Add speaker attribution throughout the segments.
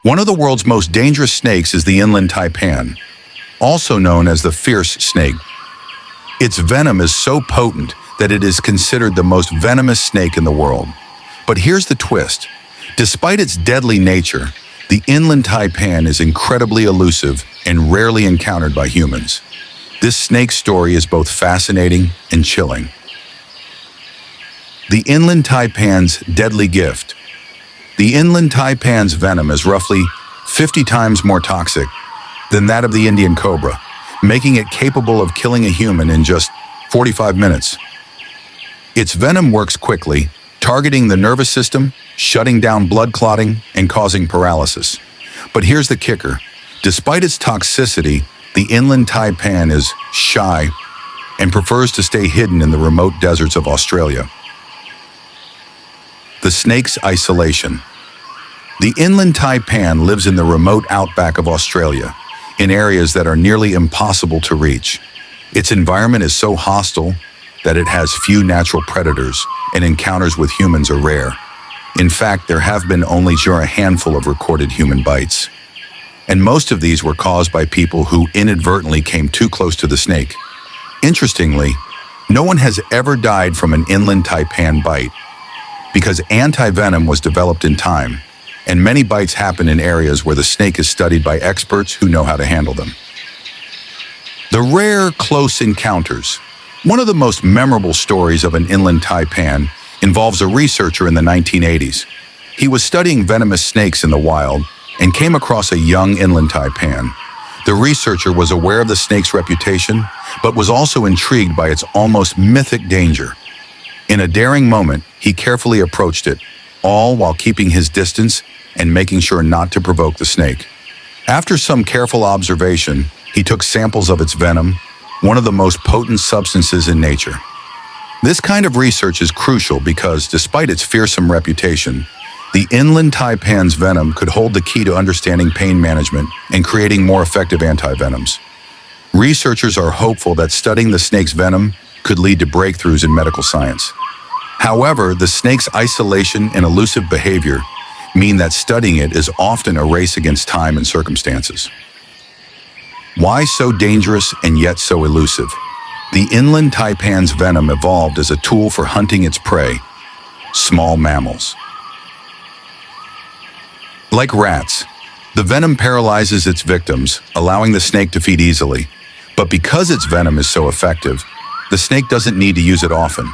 Speaker 1: One of the world's most dangerous snakes is the Inland Taipan, also known as the fierce snake. Its venom is so potent that it is considered the most venomous snake in the world. But here's the twist. Despite its deadly nature, the Inland Taipan is incredibly elusive and rarely encountered by humans. This snake story is both fascinating and chilling. The Inland Taipan's deadly gift. The Inland Taipan's venom is roughly 50 times more toxic than that of the Indian cobra, making it capable of killing a human in just 45 minutes. Its venom works quickly, targeting the nervous system, shutting down blood clotting, and causing paralysis. But here's the kicker. Despite its toxicity, the Inland Taipan is shy and prefers to stay hidden in the remote deserts of Australia. The snake's isolation. The Inland Taipan lives in the remote outback of Australia, in areas that are nearly impossible to reach. Its environment is so hostile that it has few natural predators, and encounters with humans are rare. In fact, there have been only a handful of recorded human bites. And most of these were caused by people who inadvertently came too close to the snake. Interestingly, no one has ever died from an Inland Taipan bite, because anti-venom was developed in time, and many bites happen in areas where the snake is studied by experts who know how to handle them. The rare close encounters. One of the most memorable stories of an Inland Taipan involves a researcher in the 1980s. He was studying venomous snakes in the wild and came across a young Inland Taipan. The researcher was aware of the snake's reputation, but was also intrigued by its almost mythic danger. In a daring moment, he carefully approached it, all while keeping his distance and making sure not to provoke the snake. After some careful observation, he took samples of its venom, one of the most potent substances in nature. This kind of research is crucial because, despite its fearsome reputation, the Inland Taipan's venom could hold the key to understanding pain management and creating more effective antivenoms. Researchers are hopeful that studying the snake's venom could lead to breakthroughs in medical science. However, the snake's isolation and elusive behavior mean that studying it is often a race against time and circumstances. Why so dangerous and yet so elusive? The Inland Taipan's venom evolved as a tool for hunting its prey, small mammals. Like rats, the venom paralyzes its victims, allowing the snake to feed easily. But because its venom is so effective, the snake doesn't need to use it often,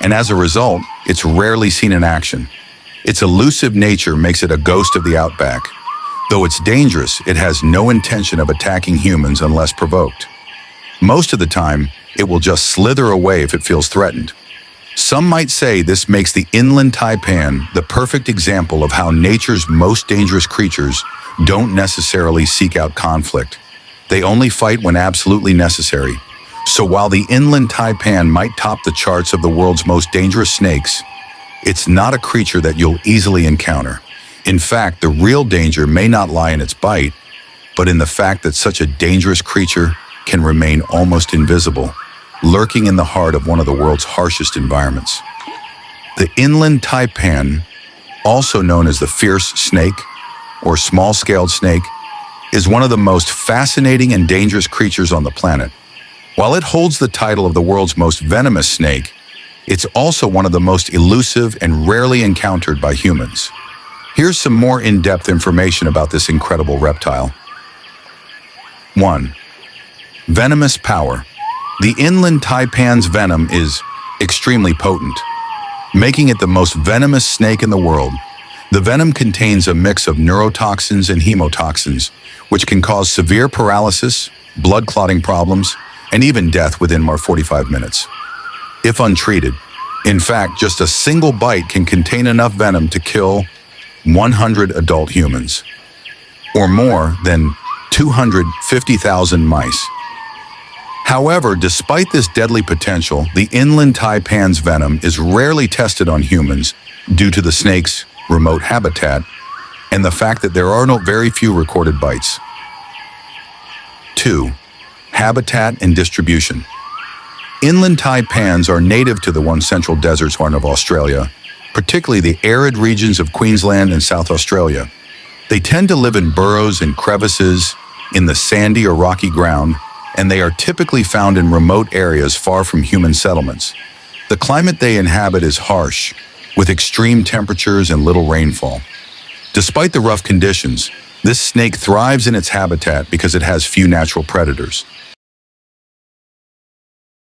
Speaker 1: and as a result, it's rarely seen in action. Its elusive nature makes it a ghost of the outback. Though it's dangerous, it has no intention of attacking humans unless provoked. Most of the time, it will just slither away if it feels threatened. Some might say this makes the Inland Taipan the perfect example of how nature's most dangerous creatures don't necessarily seek out conflict. They only fight when absolutely necessary. So while the Inland Taipan might top the charts of the world's most dangerous snakes, it's not a creature that you'll easily encounter. In fact, the real danger may not lie in its bite, but in the fact that such a dangerous creature can remain almost invisible, lurking in the heart of one of the world's harshest environments. The Inland Taipan, also known as the fierce snake or small-scaled snake, is one of the most fascinating and dangerous creatures on the planet. While it holds the title of the world's most venomous snake, it's also one of the most elusive and rarely encountered by humans. Here's some more in-depth information about this incredible reptile. 1. Venomous power. The Inland Taipan's venom is extremely potent, making it the most venomous snake in the world. The venom contains a mix of neurotoxins and hemotoxins, which can cause severe paralysis, blood clotting problems, and even death within 45 minutes. If untreated, in fact, just a single bite can contain enough venom to kill 100 adult humans, or more than 250,000 mice. However, despite this deadly potential, the Inland Taipan's venom is rarely tested on humans due to the snake's remote habitat and the fact that there are very few recorded bites. 2. Habitat and distribution. Inland taipans are native to the central deserts of Australia, particularly the arid regions of Queensland and South Australia. They tend to live in burrows and crevices, in the sandy or rocky ground, and they are typically found in remote areas far from human settlements. The climate they inhabit is harsh, with extreme temperatures and little rainfall. Despite the rough conditions, this snake thrives in its habitat because it has few natural predators.